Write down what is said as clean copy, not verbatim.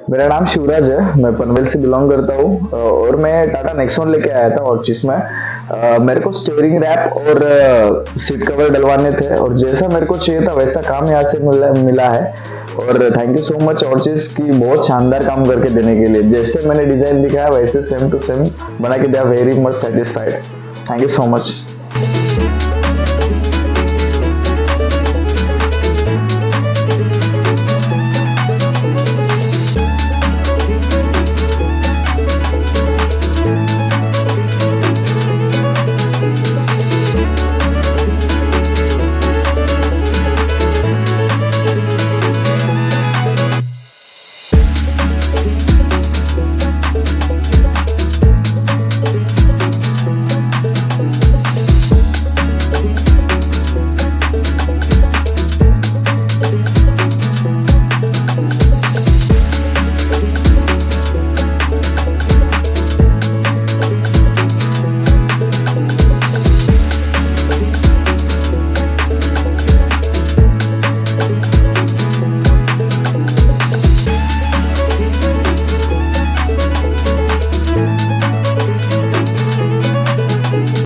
मेरा नाम शिवराज है, मैं पनवेल से बिलोंग करता हूँ और मैं टाटा नेक्सॉन लेके आया था ऑर्चिस में। मेरे को स्टीयरिंग रैप और सीट कवर डलवाने थे और जैसा मेरे को चाहिए था वैसा काम यहाँ से मिला मिला है। और थैंक यू सो मच ऑर्चिस की बहुत शानदार काम करके देने के लिए। जैसे मैंने डिजाइन दिखाया वैसे सेम टू सेम बना के दिया। Very much satisfied. Thank you so much.